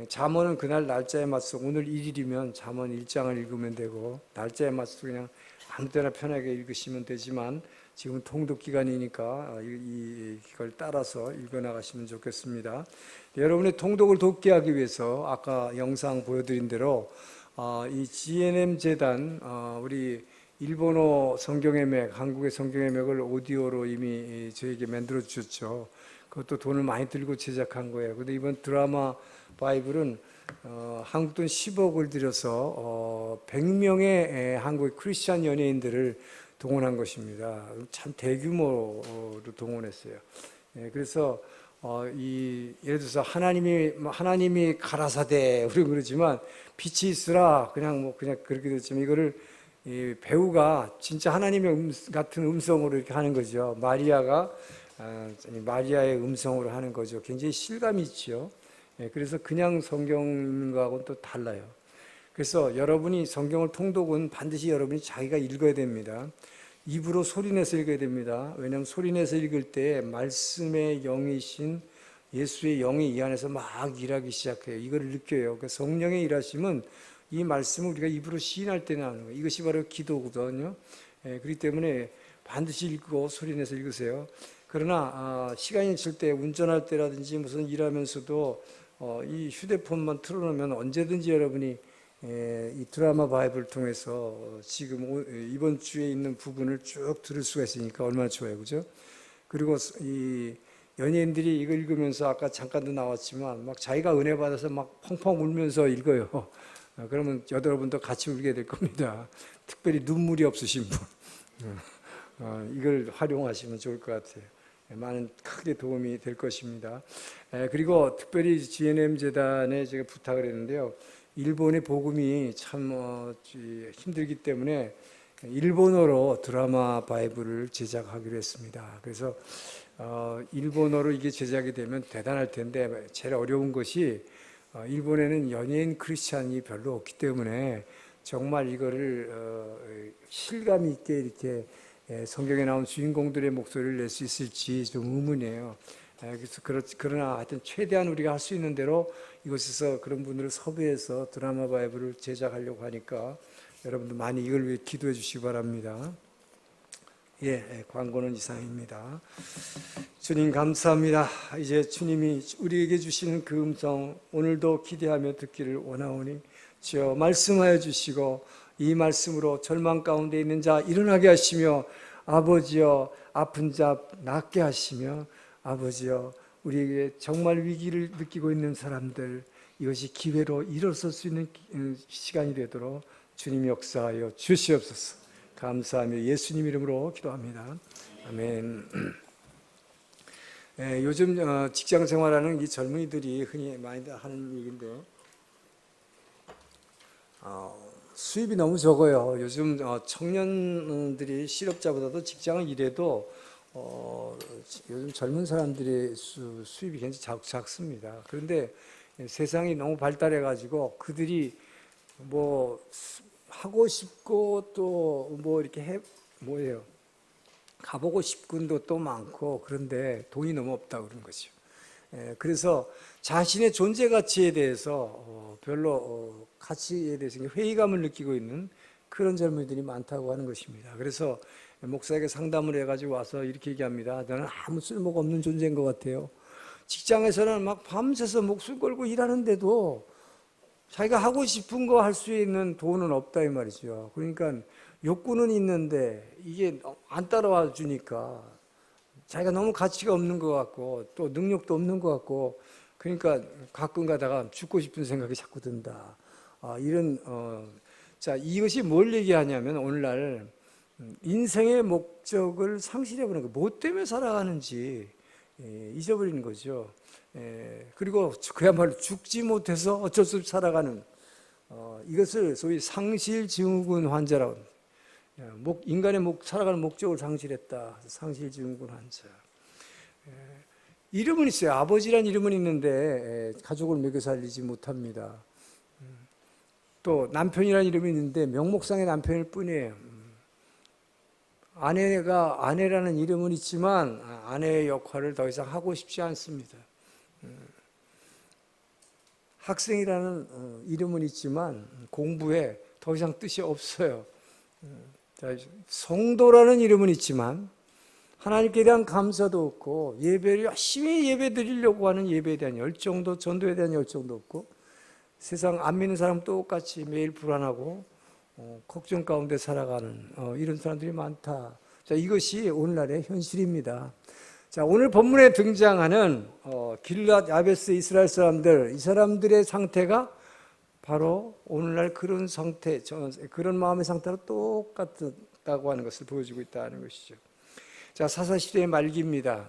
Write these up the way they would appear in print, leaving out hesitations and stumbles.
잠언은 그날 날짜에 맞춰 오늘 1일이면 잠언 1장을 읽으면 되고 날짜에 맞춰서 그냥 아무 때나 편하게 읽으시면 되지만 지금 통독 기간이니까 이걸 따라서 읽어나가시면 좋겠습니다. 여러분의 통독을 돕게 하기 위해서 아까 영상 보여드린 대로 이 GNM 재단 우리 일본어 성경의 맥, 한국의 성경의 맥을 오디오로 이미 저에게 만들어 주셨죠. 그것도 돈을 많이 들고 제작한 거예요. 근데 이번 드라마 바이블은 한국 돈 10억을 들여서 100명의 한국의 크리스찬 연예인들을 동원한 것입니다. 참 대규모로 동원했어요. 그래서 예를 들어서 하나님이 가라사대 우리 그러지만 빛이 있으라 그냥 그렇게 됐지만 이거를 이 배우가 진짜 하나님의 같은 음성으로 이렇게 하는 거죠. 마리아의 음성으로 하는 거죠. 굉장히 실감이 있죠. 그래서 그냥 성경과는 또 달라요. 그래서 여러분이 성경을 통독은 반드시 여러분이 자기가 읽어야 됩니다. 입으로 소리내서 읽어야 됩니다. 왜냐하면 소리내서 읽을 때 말씀의 영이신 예수의 영이 이 안에서 막 일하기 시작해요. 이걸 느껴요. 그러니까 성령의 일하심은 이 말씀을 우리가 입으로 시인할 때 나오는 거예요. 이것이 바로 기도거든요. 그렇기 때문에 반드시 읽고 소리내서 읽으세요. 그러나 시간이 있을 때 운전할 때라든지 무슨 일하면서도 이 휴대폰만 틀어놓으면 언제든지 여러분이 이 드라마 바이블을 통해서 지금 이번 주에 있는 부분을 쭉 들을 수가 있으니까 얼마나 좋아요, 그죠? 그리고 이 연예인들이 이거 읽으면서 아까 잠깐도 나왔지만 막 자기가 은혜 받아서 막 펑펑 울면서 읽어요. 그러면 여러분도 같이 울게 될 겁니다. 특별히 눈물이 없으신 분 이걸 활용하시면 좋을 것 같아요. 많은 크게 도움이 될 것입니다. 그리고 특별히 GNM 재단에 제가 부탁을 했는데요. 일본의 복음이 참 힘들기 때문에 일본어로 드라마 바이블을 제작하기로 했습니다. 그래서 일본어로 이게 제작이 되면 대단할 텐데 제일 어려운 것이 일본에는 연예인 크리스찬이 별로 없기 때문에 정말 이거를 실감 있게 이렇게 성경에 나온 주인공들의 목소리를 낼 수 있을지 좀 의문이에요. 그래서 그러나 하여튼 최대한 우리가 할 수 있는 대로 이곳에서 그런 분들을 섭외해서 드라마 바이블을 제작하려고 하니까 여러분들 많이 이걸 위해 기도해 주시기 바랍니다. 광고는 이상입니다. 주님 감사합니다. 이제 주님이 우리에게 주시는 그 음성 오늘도 기대하며 듣기를 원하오니 주여 말씀하여 주시고 이 말씀으로 절망 가운데 있는 자 일어나게 하시며 아버지여 아픈 자 낫게 하시며 아버지여 우리에게 정말 위기를 느끼고 있는 사람들 이것이 기회로 일어설 수 있는 시간이 되도록 주님 역사하여 주시옵소서. 감사하며 예수님 이름으로 기도합니다. 아멘. 요즘 직장 생활하는 이 젊은이들이 흔히 많이 하는 얘기인데 수입이 너무 적어요. 요즘 청년들이 실업자보다도 직장을 일해도 요즘 젊은 사람들의 수입이 굉장히 작습니다. 그런데 세상이 너무 발달해가지고 그들이 뭐 하고 싶고 또 뭐 이렇게 가보고 싶은 것도 많고 그런데 돈이 너무 없다 그런 거죠. 그래서 자신의 존재 가치에 대해서 별로 가치에 대해서 회의감을 느끼고 있는 그런 젊은이들이 많다고 하는 것입니다. 그래서 목사에게 상담을 해가지고 와서 이렇게 얘기합니다. 나는 아무 쓸모가 없는 존재인 것 같아요. 직장에서는 막 밤새서 목숨 걸고 일하는데도 자기가 하고 싶은 거 할 수 있는 돈은 없다 이 말이죠. 그러니까 욕구는 있는데 이게 안 따라와 주니까 자기가 너무 가치가 없는 것 같고 또 능력도 없는 것 같고 그러니까 가끔 가다가 죽고 싶은 생각이 자꾸 든다. 자, 이것이 뭘 얘기하냐면 오늘날 인생의 목적을 상실해버리는 거예요. 뭐 때문에 살아가는지 잊어버리는 거죠. 그리고 그야말로 죽지 못해서 어쩔 수 없이 살아가는 이것을 소위 상실증후군 환자라고 합니다. 인간의 살아가는 목적을 상실했다. 상실증후군 환자. 이름은 있어요. 아버지란 이름은 있는데 가족을 먹여 살리지 못합니다. 또 남편이라는 이름이 있는데 명목상의 남편일 뿐이에요. 아내라는 이름은 있지만 아내의 역할을 더 이상 하고 싶지 않습니다. 학생이라는 이름은 있지만 공부에 더 이상 뜻이 없어요. 성도라는 이름은 있지만 하나님께 대한 감사도 없고 예배를 열심히 예배 드리려고 하는 예배에 대한 열정도, 전도에 대한 열정도 없고 세상 안 믿는 사람 똑같이 매일 불안하고 걱정 가운데 살아가는 이런 사람들이 많다. 자, 이것이 오늘날의 현실입니다. 자, 오늘 본문에 등장하는 길앗 야베스 이스라엘 사람들, 이 사람들의 상태가 바로 오늘날 그런 상태, 그런 마음의 상태로 똑같다고 하는 것을 보여주고 있다는 것이죠. 자, 사사시대의 말기입니다.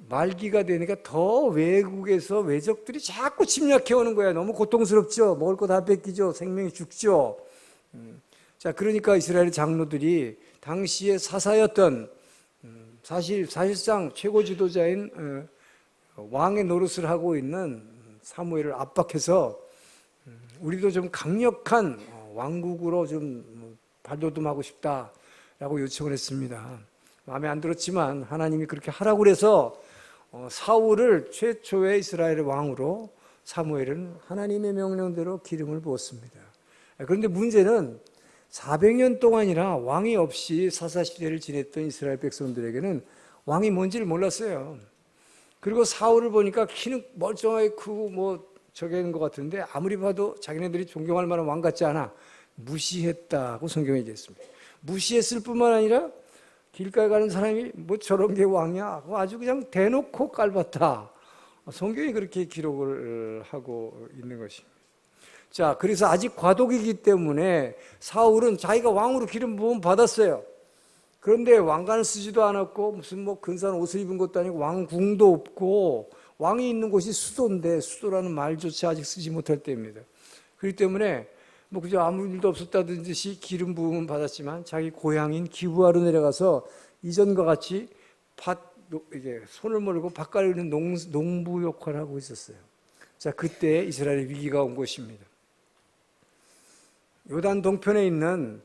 말기가 되니까 더 외국에서 외적들이 자꾸 침략해 오는 거야. 너무 고통스럽죠. 먹을 거 다 뺏기죠. 생명이 죽죠. 자, 그러니까 이스라엘 장로들이 당시에 사사였던 사실상 최고 지도자인 왕의 노릇을 하고 있는 사무엘을 압박해서 우리도 좀 강력한 왕국으로 좀 발돋움하고 싶다라고 요청을 했습니다. 마음에 안 들었지만 하나님이 그렇게 하라고 그래서 사울을 최초의 이스라엘의 왕으로 사무엘은 하나님의 명령대로 기름을 부었습니다. 그런데 문제는 400년 동안이나 왕이 없이 사사시대를 지냈던 이스라엘 백성들에게는 왕이 뭔지를 몰랐어요. 그리고 사울을 보니까 키는 멀쩡하게 크고 뭐 저게 있는 것 같은데 아무리 봐도 자기네들이 존경할 만한 왕 같지 않아. 무시했다고 성경에 얘기했습니다. 무시했을 뿐만 아니라 길가에 가는 사람이 뭐 저런 게 왕이야? 아주 그냥 대놓고 깔봤다. 성경이 그렇게 기록을 하고 있는 것입니다. 자, 그래서 아직 과도기이기 때문에 사울은 자기가 왕으로 기름 부음 받았어요. 그런데 왕관을 쓰지도 않았고 무슨 뭐 근사한 옷을 입은 것도 아니고 왕궁도 없고 왕이 있는 곳이 수도인데 수도라는 말조차 아직 쓰지 못할 때입니다. 그렇기 때문에 뭐 그저 아무 일도 없었다는 듯이 기름 부음은 받았지만 자기 고향인 기브아로 내려가서 이전과 같이 이게 손을 몰고 밭 갈리는 농부 역할을 하고 있었어요. 자, 그때 이스라엘의 위기가 온 것입니다. 요단 동편에 있는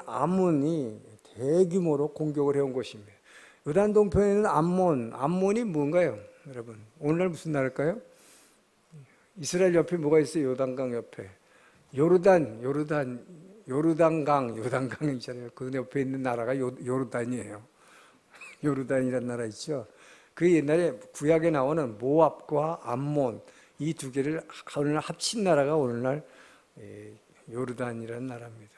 암몬이 대규모로 공격을 해온 것입니다. 요단 동편에 있는 암몬이 뭔가요? 여러분, 오늘날 무슨 나라일까요? 이스라엘 옆에 뭐가 있어요? 요단강 옆에 요르단강 있잖아요. 그 옆에 있는 나라가 요르단이에요. 요르단이라는 나라 있죠. 그 옛날에 구약에 나오는 모압과 암몬 이 두 개를 오늘날 합친 나라가 오늘날 요르단이라는 나라입니다.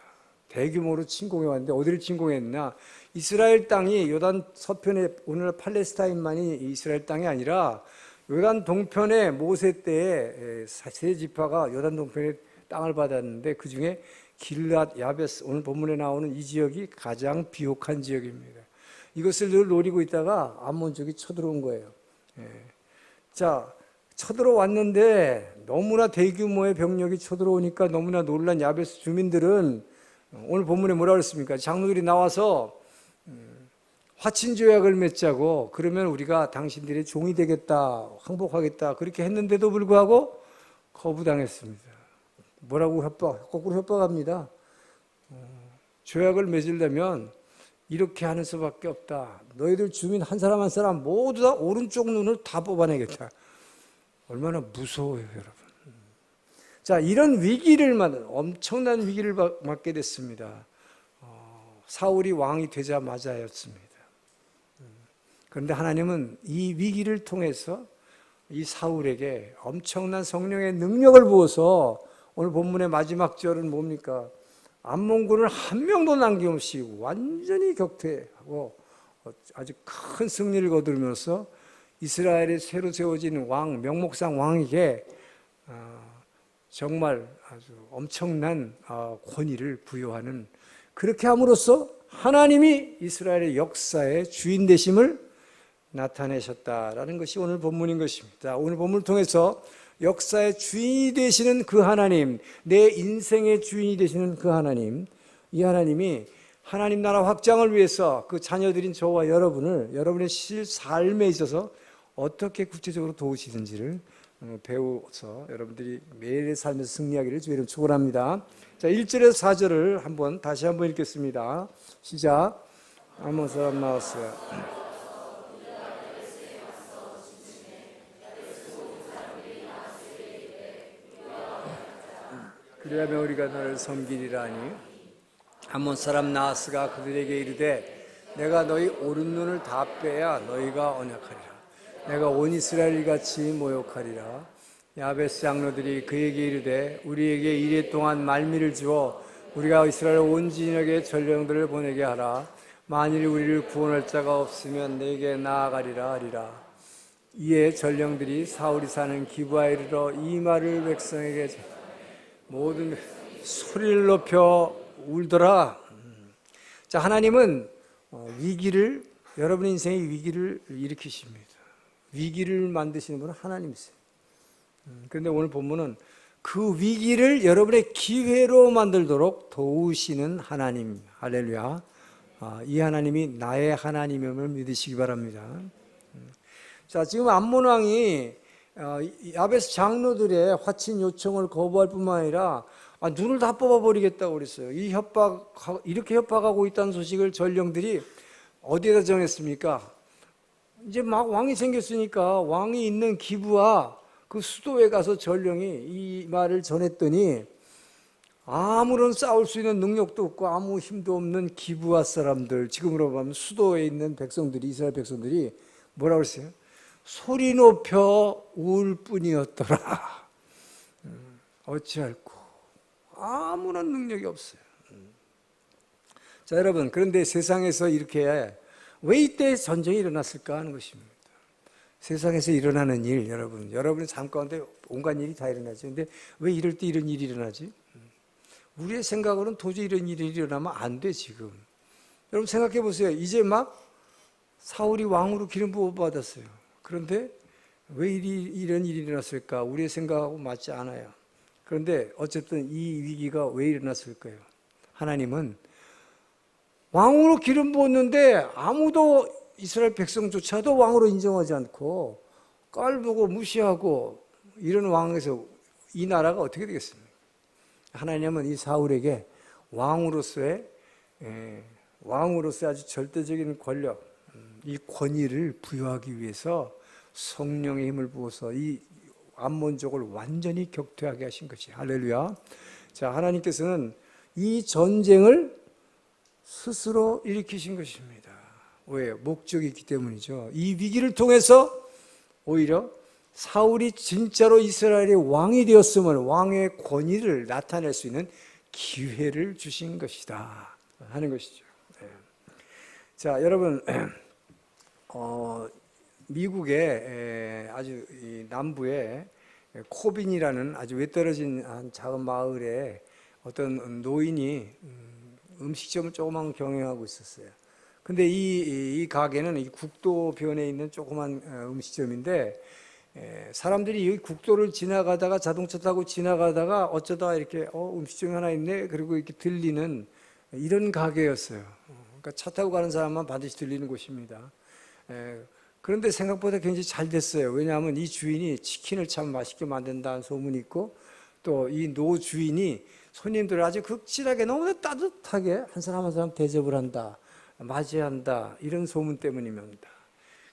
대규모로 침공해 왔는데 어디를 침공했나? 이스라엘 땅이 요단 서편에 오늘날 팔레스타인만이 이스라엘 땅이 아니라 요단 동편에 모세 때에 세 지파가 요단 동편에 땅을 받았는데 그 중에 길앗 야베스 오늘 본문에 나오는 이 지역이 가장 비옥한 지역입니다. 이것을 늘 노리고 있다가 암몬족이 쳐들어온 거예요. 자, 쳐들어왔는데 너무나 대규모의 병력이 쳐들어오니까 너무나 놀란 야베스 주민들은 오늘 본문에 뭐라 그랬습니까? 장로들이 나와서 화친조약을 맺자고 그러면 우리가 당신들의 종이 되겠다, 항복하겠다 그렇게 했는데도 불구하고 거부당했습니다. 뭐라고 거꾸로 협박합니다. 조약을 맺으려면 이렇게 하는 수밖에 없다. 너희들 주민 한 사람 한 사람 모두 다 오른쪽 눈을 다 뽑아내겠다. 얼마나 무서워요, 여러분. 자, 이런 위기를 맞은 엄청난 위기를 맞게 됐습니다. 사울이 왕이 되자마자였습니다. 그런데 하나님은 이 위기를 통해서 이 사울에게 엄청난 성령의 능력을 부어서 오늘 본문의 마지막 절은 뭡니까? 암몬군을 한 명도 남김없이 완전히 격퇴하고 아주 큰 승리를 거두면서 이스라엘의 새로 세워진 왕, 명목상 왕에게 정말 아주 엄청난 권위를 부여하는 그렇게 함으로써 하나님이 이스라엘의 역사의 주인 되심을 나타내셨다라는 것이 오늘 본문인 것입니다. 오늘 본문을 통해서 역사의 주인이 되시는 그 하나님, 내 인생의 주인이 되시는 그 하나님, 이 하나님이 하나님 나라 확장을 위해서 그 자녀들인 저와 여러분의 삶에 있어서 어떻게 구체적으로 도우시는지를 배워서 여러분들이 매일의 삶에서 승리하기를 주의 이름으로 축원합니다. 자, 1절에서 4절을 다시 한번 읽겠습니다. 시작. 암몬 사람 나왔어요. 그리하면 우리가 너를 섬기리라니. 아몬 사람 나하스가 그들에게 이르되 내가 너희 오른 눈을 다 빼야 너희가 언약하리라. 내가 온 이스라엘 같이 모욕하리라. 야베스 장로들이 그에게 이르되 우리에게 이레 동안 말미를 주어 우리가 이스라엘 온 진영에 전령들을 보내게 하라. 만일 우리를 구원할 자가 없으면 내게 나아가리라 하리라. 이에 전령들이 사울이 사는 기브아에 이르러 이 말을 백성에게 모든 소리를 높여 울더라. 자, 하나님은 위기를, 여러분 인생의 위기를 일으키십니다. 위기를 만드시는 분은 하나님이세요. 그런데 오늘 본문은 그 위기를 여러분의 기회로 만들도록 도우시는 하나님. 할렐루야. 이 하나님이 나의 하나님임을 믿으시기 바랍니다. 자, 지금 암몬 왕이 야베스 장로들의 화친 요청을 거부할 뿐만 아니라 눈을 다 뽑아버리겠다고 그랬어요. 이렇게 협박하고 있다는 소식을 전령들이 어디에다 전했습니까? 이제 막 왕이 생겼으니까 왕이 있는 기브아 그 수도에 가서 전령이 이 말을 전했더니 아무런 싸울 수 있는 능력도 없고 아무 힘도 없는 기브아 사람들, 지금으로 보면 수도에 있는 백성들이, 이스라엘 백성들이 뭐라고 했어요? 소리 높여 울 뿐이었더라. 어찌할꼬 아무런 능력이 없어요. 자, 여러분, 그런데 세상에서 이렇게 왜 이때 전쟁이 일어났을까 하는 것입니다. 세상에서 일어나는 일, 여러분의 삶 가운데 온갖 일이 다 일어나죠. 근데 왜 이럴 때 이런 일이 일어나지? 우리의 생각으로는 도저히 이런 일이 일어나면 안 돼, 지금. 여러분 생각해 보세요. 이제 막 사울이 왕으로 기름 부어 받았어요. 그런데 왜 이런 일이 일어났을까? 우리의 생각하고 맞지 않아요. 그런데 어쨌든 이 위기가 왜 일어났을까요? 하나님은 왕으로 기름 부었는데 아무도 이스라엘 백성조차도 왕으로 인정하지 않고 깔보고 무시하고 이런 왕에서 이 나라가 어떻게 되겠습니까? 하나님은 이 사울에게 왕으로서의 아주 절대적인 권력, 이 권위를 부여하기 위해서 성령의 힘을 부어서 이 암몬족을 완전히 격퇴하게 하신 것이. 할렐루야. 자, 하나님께서는 이 전쟁을 스스로 일으키신 것입니다. 왜? 목적이 있기 때문이죠. 이 위기를 통해서 오히려 사울이 진짜로 이스라엘의 왕이 되었음을, 왕의 권위를 나타낼 수 있는 기회를 주신 것이다 하는 것이죠. 자, 여러분, 미국의 아주 남부에 코빈이라는 아주 외떨어진 한 작은 마을에 어떤 노인이 음식점을 조그만 경영하고 있었어요. 근데 이 가게는 이 국도변에 있는 조그만 음식점인데 사람들이 이 국도를 지나가다가 자동차 타고 지나가다가 어쩌다 이렇게 음식점이 하나 있네 그리고 이렇게 들리는 이런 가게였어요. 그러니까 차 타고 가는 사람만 반드시 들리는 곳입니다. 그런데 생각보다 굉장히 잘 됐어요. 왜냐하면 이 주인이 치킨을 참 맛있게 만든다는 소문이 있고 또 이 노 주인이 손님들을 아주 극진하게 너무나 따뜻하게 한 사람 한 사람 대접을 한다, 맞이한다, 이런 소문 때문입니다.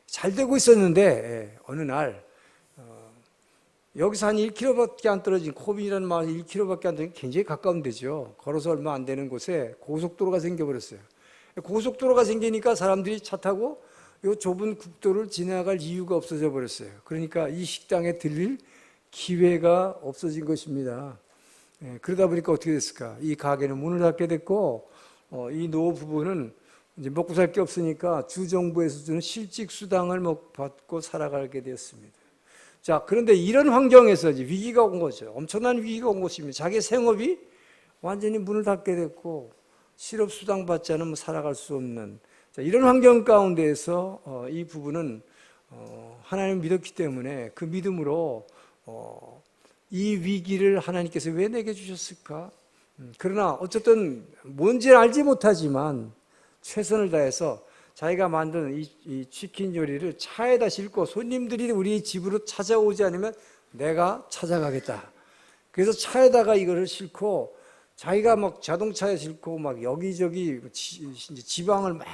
잘 되고 있었는데 어느 날 여기서 한 1km밖에 안 떨어진 코빈이라는 마을 1km밖에 안 떨어진 굉장히 가까운 데죠. 걸어서 얼마 안 되는 곳에 고속도로가 생겨버렸어요. 고속도로가 생기니까 사람들이 차 타고 이 좁은 국도를 지나갈 이유가 없어져 버렸어요. 그러니까 이 식당에 들릴 기회가 없어진 것입니다. 그러다 보니까 어떻게 됐을까? 이 가게는 문을 닫게 됐고 이 노 부부는 이제 먹고 살 게 없으니까 주 정부에서 주는 실직 수당을 받고 살아가게 되었습니다. 자, 그런데 이런 환경에서 이제 위기가 온 거죠. 엄청난 위기가 온 것입니다. 자기 생업이 완전히 문을 닫게 됐고 실업 수당 받지 않으면 살아갈 수 없는, 자, 이런 환경 가운데에서 이 부부는 하나님을 믿었기 때문에 그 믿음으로 이 위기를 하나님께서 왜 내게 주셨을까? 그러나 어쨌든 뭔지는 알지 못하지만 최선을 다해서 자기가 만든 이 치킨 요리를 차에다 싣고 손님들이 우리 집으로 찾아오지 않으면 내가 찾아가겠다. 그래서 차에다가 이거를 싣고 자기가 막 자동차에 싣고 막 여기저기 지방을 막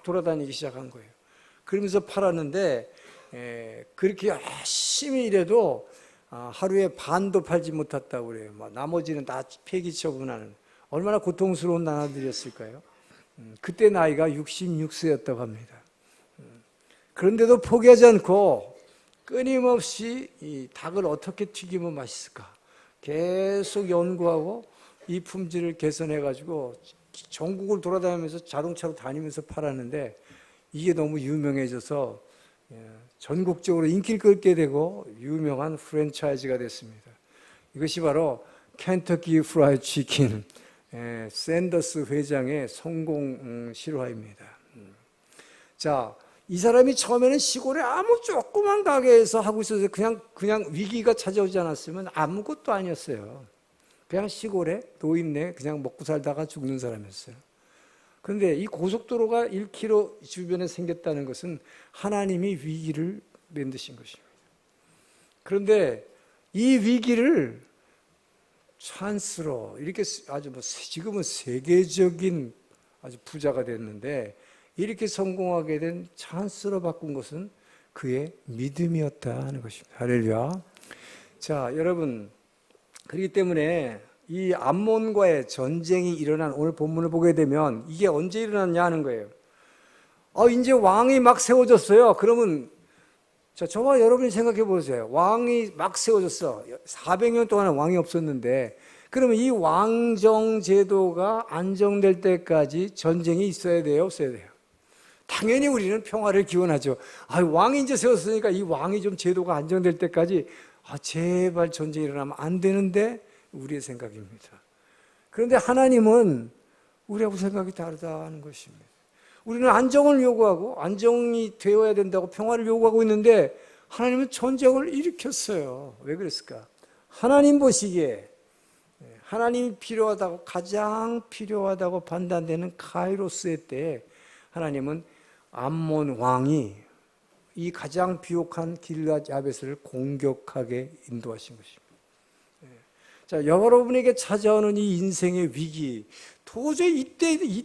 돌아다니기 시작한 거예요. 그러면서 팔았는데 그렇게 열심히 일해도 하루에 반도 팔지 못했다고 그래요. 나머지는 다 폐기 처분하는. 얼마나 고통스러운 나날들이었을까요? 그때 나이가 66세였다고 합니다. 그런데도 포기하지 않고 끊임없이 이 닭을 어떻게 튀기면 맛있을까 계속 연구하고 이 품질을 개선해가지고 전국을 돌아다니면서 자동차로 다니면서 팔았는데 이게 너무 유명해져서 전국적으로 인기를 끌게 되고 유명한 프랜차이즈가 됐습니다. 이것이 바로 켄터키 프라이드 치킨 샌더스 회장의 성공 실화입니다. 자, 이 사람이 처음에는 시골에 아무 조그만 가게에서 하고 있어서 그냥 위기가 찾아오지 않았으면 아무것도 아니었어요. 그냥 시골에 노인네 그냥 먹고 살다가 죽는 사람이었어요. 그런데 이 고속도로가 1km 주변에 생겼다는 것은 하나님이 위기를 만드신 것입니다. 그런데 이 위기를 찬스로 이렇게 아주 지금은 세계적인 아주 부자가 됐는데 이렇게 성공하게 된 찬스로 바꾼 것은 그의 믿음이었다 하는 것입니다. 할렐루야. 자, 여러분, 그렇기 때문에 이 암몬과의 전쟁이 일어난 오늘 본문을 보게 되면 이게 언제 일어났냐 하는 거예요. 이제 왕이 막 세워졌어요. 그러면 저와 여러분이 생각해 보세요. 왕이 막 세워졌어. 400년 동안 왕이 없었는데 그러면 이 왕정 제도가 안정될 때까지 전쟁이 있어야 돼요? 없어야 돼요? 당연히 우리는 평화를 기원하죠. 왕이 이제 세웠으니까 이 왕이 좀 제도가 안정될 때까지 제발 전쟁이 일어나면 안 되는데 우리의 생각입니다. 그런데 하나님은 우리하고 생각이 다르다는 것입니다. 우리는 안정을 요구하고 안정이 되어야 된다고 평화를 요구하고 있는데 하나님은 전쟁을 일으켰어요. 왜 그랬을까? 하나님 보시기에 하나님이 필요하다고 가장 필요하다고 판단되는 카이로스의 때에 하나님은 암몬 왕이 이 가장 비옥한 길앗 야베스를 공격하게 인도하신 것입니다. 자, 여러분에게 찾아오는 이 인생의 위기, 도저히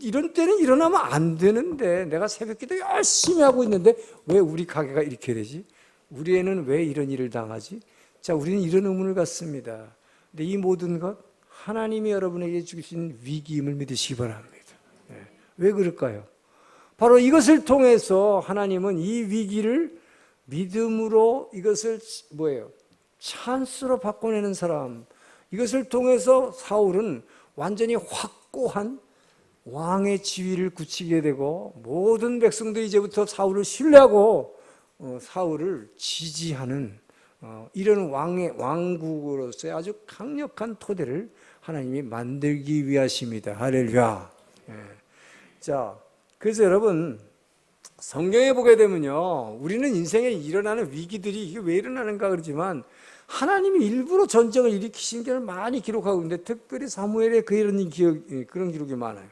이런 때는 일어나면 안 되는데 내가 새벽기도 열심히 하고 있는데 왜 우리 가게가 이렇게 되지? 우리 애는 왜 이런 일을 당하지? 자, 우리는 이런 의문을 갖습니다. 근데 이 모든 것 하나님이 여러분에게 주신 위기임을 믿으시기 바랍니다. 왜 그럴까요? 바로 이것을 통해서 하나님은 이 위기를 믿음으로 이것을 찬스로 바꿔내는 사람. 이것을 통해서 사울은 완전히 확고한 왕의 지위를 굳히게 되고 모든 백성들이 이제부터 사울을 신뢰하고 사울을 지지하는 이런 왕국으로서의 아주 강력한 토대를 하나님이 만들기 위하십니다. 할렐루야. 자, 그래서 여러분 성경에 보게 되면요, 우리는 인생에 일어나는 위기들이 이게 왜 일어나는가 그러지만 하나님이 일부러 전쟁을 일으키신 게 많이 기록하고 있는데 특별히 사무엘의 그런 기록이 많아요.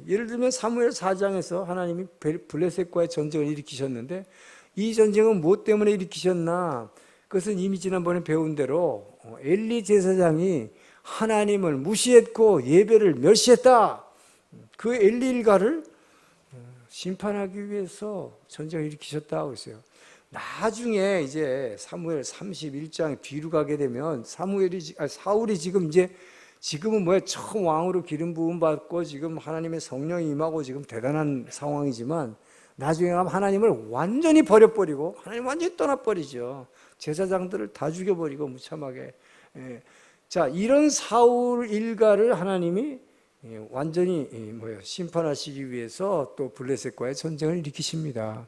예를 들면 사무엘 4장에서 하나님이 블레셋과의 전쟁을 일으키셨는데 이 전쟁은 무엇 때문에 일으키셨나? 그것은 이미 지난번에 배운 대로 엘리 제사장이 하나님을 무시했고 예배를 멸시했다. 그 엘리 일가를 심판하기 위해서 전쟁을 일으키셨다고 했어요. 나중에 이제 사무엘 31장 뒤로 가게 되면 사울이 지금은 처음 왕으로 기름 부음 받고 지금 하나님의 성령이 임하고 지금 대단한 상황이지만 나중에 가면 하나님을 완전히 버려버리고 하나님 완전히 떠나버리죠. 제사장들을 다 죽여버리고 무참하게. 자, 이런 사울 일가를 하나님이 완전히 심판하시기 위해서 또 블레셋과의 전쟁을 일으키십니다.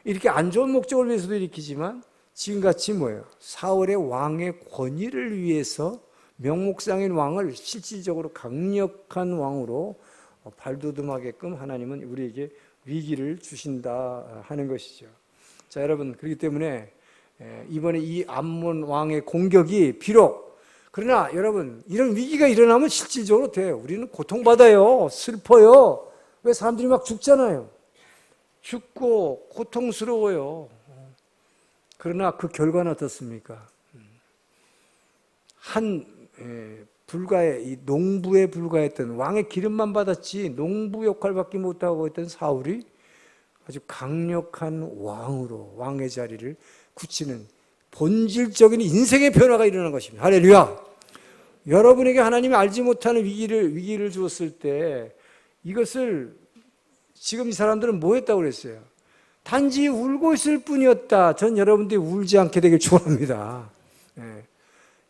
이렇게 안 좋은 목적을 위해서도 일으키지만 지금같이 사울의 왕의 권위를 위해서 명목상인 왕을 실질적으로 강력한 왕으로 발돋움하게끔 하나님은 우리에게 위기를 주신다 하는 것이죠. 자, 여러분, 그렇기 때문에 이번에 이 암몬 왕의 공격이 비록 그러나 여러분 이런 위기가 일어나면 실질적으로 돼요. 우리는 고통받아요. 슬퍼요. 왜 사람들이 막 죽잖아요. 죽고 고통스러워요. 그러나 그 결과는 어떻습니까? 이 농부에 불과했던 왕의 기름만 받았지 농부 역할밖에 못하고 있던 사울이 아주 강력한 왕으로 왕의 자리를 굳히는 본질적인 인생의 변화가 일어나는 것입니다. 할렐루야. 여러분에게 하나님이 알지 못하는 위기를 주었을 때 이것을 지금 이 사람들은 뭐 했다고 그랬어요? 단지 울고 있을 뿐이었다. 전 여러분들이 울지 않게 되길 축원합니다.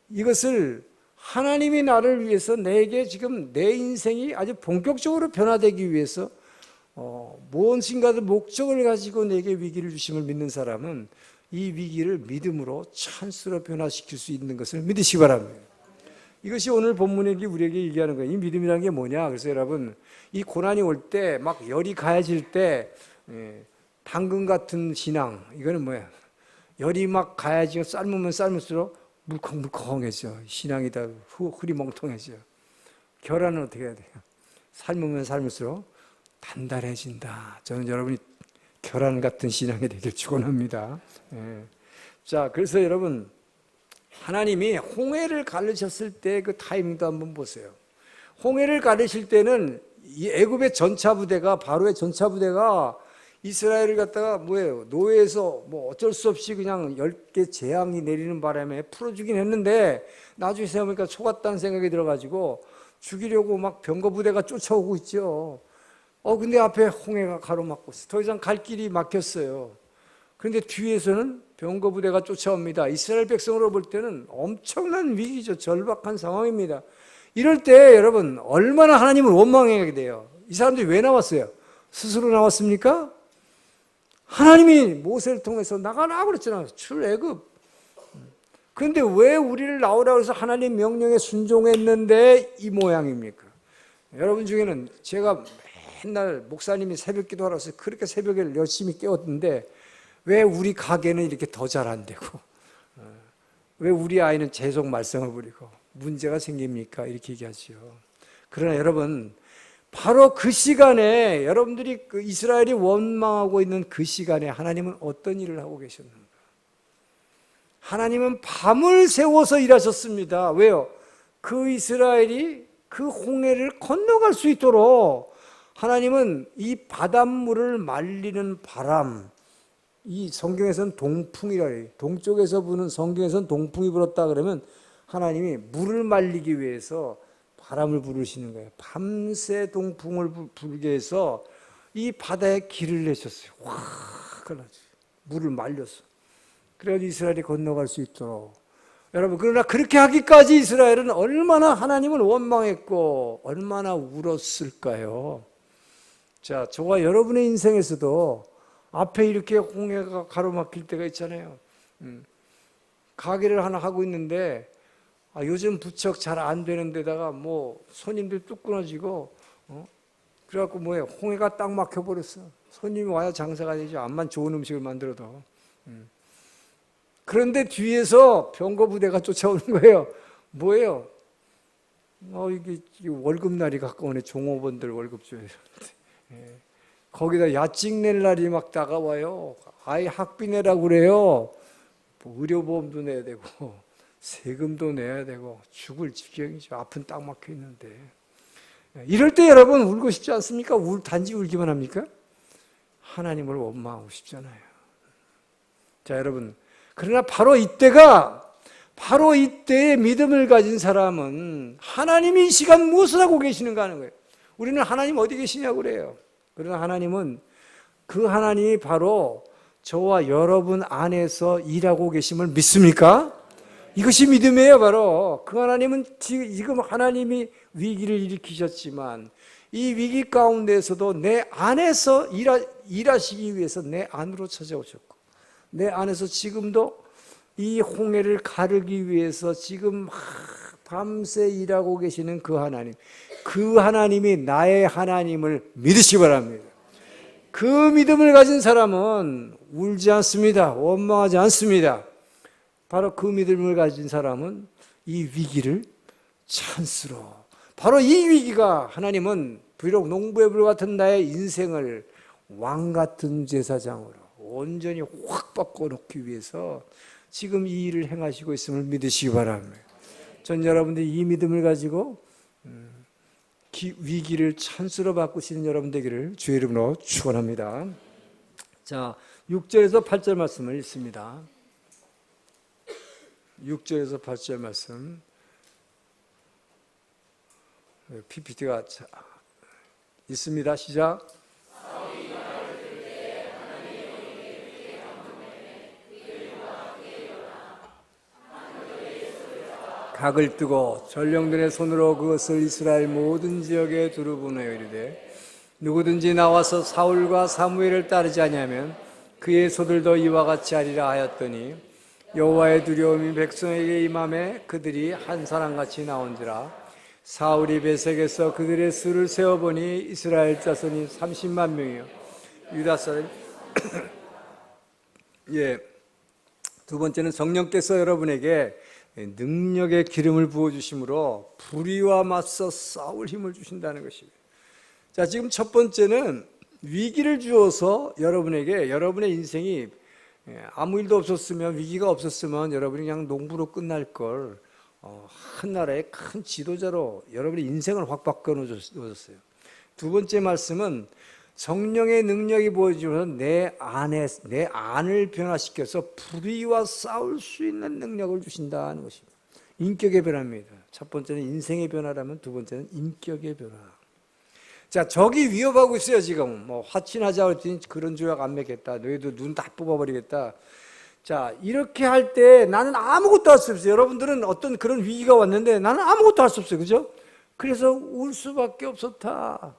이것을 하나님이 나를 위해서 내게 지금 내 인생이 아주 본격적으로 변화되기 위해서 무엇인가의 목적을 가지고 내게 위기를 주심을 믿는 사람은 이 위기를 믿음으로 찬스로 변화시킬 수 있는 것을 믿으시기 바랍니다. 이것이 오늘 본문에 우리에게 얘기하는 거예요. 이 믿음이라는 게 뭐냐? 그래서 여러분, 이 고난이 올 때, 막 열이 가해질 때, 당근 같은 신앙, 이거는 뭐야? 열이 막 가해지고 삶으면 삶을수록 물컹물컹해져. 신앙이 다 흐리멍텅해져. 결혼은 어떻게 해야 돼요? 삶으면 삶을수록 단단해진다. 저는 여러분이 결혼 같은 신앙이 되길 축원합니다. 자, 그래서 여러분, 하나님이 홍해를 가르쳤을 때 그 타이밍도 한번 보세요. 홍해를 가르칠 때는 이 애굽의 전차부대가, 바로의 전차부대가 이스라엘을 갖다가 뭐예요? 노예에서 뭐 어쩔 수 없이 그냥 10개 재앙이 내리는 바람에 풀어주긴 했는데 나중에 생각해보니까 속았다는 생각이 들어가지고 죽이려고 막 병거부대가 쫓아오고 있죠. 근데 앞에 홍해가 가로막고 있어요. 더 이상 갈 길이 막혔어요. 그런데 뒤에서는 병거부대가 쫓아옵니다. 이스라엘 백성으로 볼 때는 엄청난 위기죠. 절박한 상황입니다. 이럴 때 여러분 얼마나 하나님을 원망하게 돼요. 이 사람들이 왜 나왔어요? 스스로 나왔습니까? 하나님이 모세를 통해서 나가라 그랬잖아요. 출애굽. 그런데 왜 우리를 나오라고 해서 하나님 명령에 순종했는데 이 모양입니까? 여러분 중에는 제가 맨날 목사님이 새벽 기도하라고 해서 그렇게 새벽에 열심히 깨웠는데 왜 우리 가게는 이렇게 더 잘 안 되고 왜 우리 아이는 재속 말썽을 부리고 문제가 생깁니까? 이렇게 얘기하죠. 그러나 여러분 바로 그 시간에 여러분들이 그 이스라엘이 원망하고 있는 그 시간에 하나님은 어떤 일을 하고 계셨는가? 하나님은 밤을 새워서 일하셨습니다. 왜요? 그 이스라엘이 그 홍해를 건너갈 수 있도록 하나님은 이 바닷물을 말리는 바람, 이 성경에서는 동풍이라 해요. 동쪽에서 부는 성경에서는 동풍이 불었다 그러면 하나님이 물을 말리기 위해서 바람을 부르시는 거예요. 밤새 동풍을 불게 해서 이 바다에 길을 내셨어요. 확 갈라져. 물을 말렸어. 그래가지고 이스라엘이 건너갈 수 있도록. 여러분, 그러나 그렇게 하기까지 이스라엘은 얼마나 하나님을 원망했고 얼마나 울었을까요? 자, 저와 여러분의 인생에서도 앞에 이렇게 홍해가 가로막힐 때가 있잖아요. 가게를 하나 하고 있는데 요즘 부쩍 잘 안 되는 데다가 뭐 손님들 뚝 끊어지고 그래갖고 뭐예요? 홍해가 딱 막혀버렸어. 손님이 와야 장사가 되죠. 암만 좋은 음식을 만들어도. 그런데 뒤에서 병거부대가 쫓아오는 거예요. 뭐예요? 이게 월급날이 가까우네. 종업원들 월급 줘야 되는데. 거기다 야찍 낼 날이 막 다가와요. 아이 학비 내라고 그래요. 뭐 의료보험도 내야 되고 세금도 내야 되고 죽을 지경이죠. 앞은 딱 막혀 있는데. 이럴 때 여러분 울고 싶지 않습니까? 단지 울기만 합니까? 하나님을 원망하고 싶잖아요. 자, 여러분, 그러나 바로 이때에 믿음을 가진 사람은 하나님이 이 시간 무엇을 하고 계시는가 하는 거예요. 우리는 하나님 어디 계시냐고 그래요. 그러나 하나님은 그 하나님이 바로 저와 여러분 안에서 일하고 계심을 믿습니까? 이것이 믿음이에요. 바로 그 하나님은 지금 하나님이 위기를 일으키셨지만 이 위기 가운데에서도 내 안에서 일하시기 위해서 내 안으로 찾아오셨고 내 안에서 지금도 이 홍해를 가르기 위해서 지금 밤새 일하고 계시는 그 하나님이 나의 하나님을 믿으시기 바랍니다. 그 믿음을 가진 사람은 울지 않습니다. 원망하지 않습니다. 바로 그 믿음을 가진 사람은 이 위기를 찬스로, 바로 이 위기가 하나님은 비록 농부의 불 같은 나의 인생을 왕 같은 제사장으로 온전히 확 바꿔놓기 위해서 지금 이 일을 행하시고 있음을 믿으시기 바랍니다. 전 여러분들이 이 믿음을 가지고 위기를 찬스로 바꾸시는 여러분 되기를 주의 이름으로 축원합니다. 자, 6절에서 8절 말씀을 읽습니다. 6절에서 8절 말씀. PPT가 있습니다. 시작. 각을 뜨고 전령들의 손으로 그것을 이스라엘 모든 지역에 두루 보내어 이르되 누구든지 나와서 사울과 사무엘을 따르지 아니하면 그의 소들도 이와 같이 하리라 하였더니 여호와의 두려움이 백성에게 임함에 그들이 한 사람같이 나온지라. 사울이 베색에서 그들의 수를 세어보니 이스라엘 자손이 30만 명이요 유다 사람 두 번째는 성령께서 여러분에게 능력의 기름을 부어주심으로 불의와 맞서 싸울 힘을 주신다는 것입니다. 자, 지금 첫 번째는 위기를 주어서 여러분에게 여러분의 인생이 아무 일도 없었으면, 위기가 없었으면 여러분이 그냥 농부로 끝날 걸 한 나라의 큰 지도자로 여러분의 인생을 확 바꿔놓으셨어요. 두 번째 말씀은 성령의 능력이 부어지면서 내 안을 변화시켜서 불의와 싸울 수 있는 능력을 주신다는 것입니다. 인격의 변화입니다. 첫 번째는 인생의 변화라면 두 번째는 인격의 변화. 자, 적이 위협하고 있어요. 지금 뭐 화친하자 그랬더니 그런 조약 안 맺겠다. 너희도 눈 다 뽑아버리겠다. 자, 이렇게 할 때 나는 아무것도 할 수 없어요. 여러분들은 어떤 그런 위기가 왔는데 나는 아무것도 할 수 없어요. 그죠? 그래서 울 수밖에 없었다.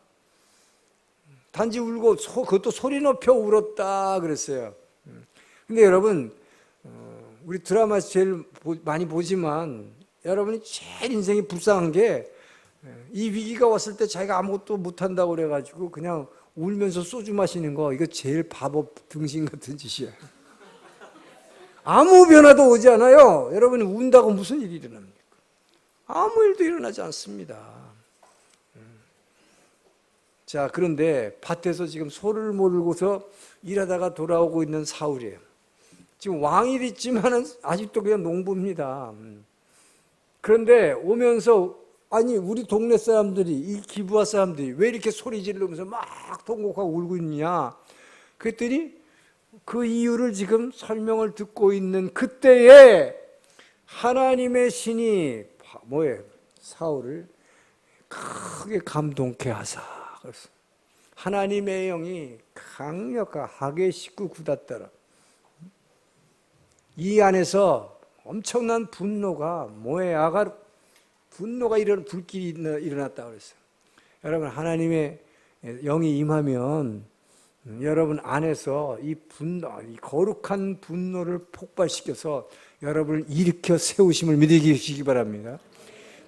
단지 울고 그것도 소리 높여 울었다 그랬어요. 근데 여러분, 우리 드라마에서 제일 많이 보지만 여러분이 제일 인생이 불쌍한 게 이 위기가 왔을 때 자기가 아무것도 못한다고 그래가지고 그냥 울면서 소주 마시는 거, 이거 제일 바보 등신 같은 짓이야. 아무 변화도 오지 않아요. 여러분이 운다고 무슨 일이 일어납니까? 아무 일도 일어나지 않습니다. 자, 그런데 밭에서 지금 소를 몰고서 일하다가 돌아오고 있는 사울이에요. 지금 왕이 됐지만은 아직도 그냥 농부입니다. 그런데 오면서 아니 우리 동네 사람들이, 이 기브아 사람들이 왜 이렇게 소리 지르면서 막 통곡하고 울고 있냐 그랬더니 그 이유를 지금 설명을 듣고 있는 그때에 하나님의 신이 사울을 크게 감동케 하사. 그래서 하나님의 영이 강력하게 식구 굳었더라. 이 안에서 엄청난 분노가 불길이 일어났다 그랬어요. 여러분, 하나님의 영이 임하면 여러분 안에서 이 거룩한 분노를 폭발시켜서 여러분을 일으켜 세우심을 믿으시기 바랍니다.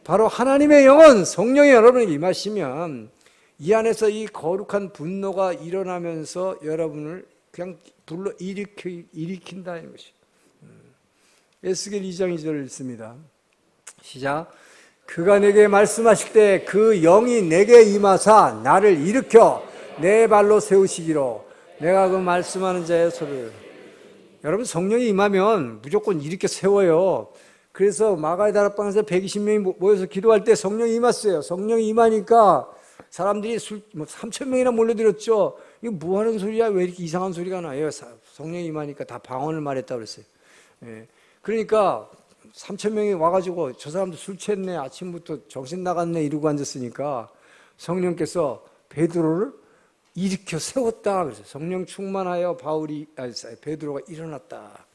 바로 하나님의 영은, 성령이 여러분에게 임하시면 이 안에서 이 거룩한 분노가 일어나면서 여러분을 그냥 불러 일으킨다는 것이에요. 에스겔 2장 2절을 읽습니다. 시작. 그가 내게 말씀하실 때 그 영이 내게 임하사 나를 일으켜 내 발로 세우시기로 내가 그 말씀하는 자의 소리를. 여러분, 성령이 임하면 무조건 일으켜 세워요. 그래서 마가의 다락방에서 120명이 모여서 기도할 때 성령이 임했어요. 성령이 임하니까 사람들이 3,000명이나 몰려들었죠. 이거 뭐 하는 소리야? 왜 이렇게 이상한 소리가 나요? 성령이 임하니까 다 방언을 말했다고 그랬어요. 그러니까 3,000명이 와가지고 저 사람도 술 취했네, 아침부터 정신 나갔네 이러고 앉았으니까 성령께서 베드로를 일으켜 세웠다. 그래서 성령 충만하여 베드로가 일어났다.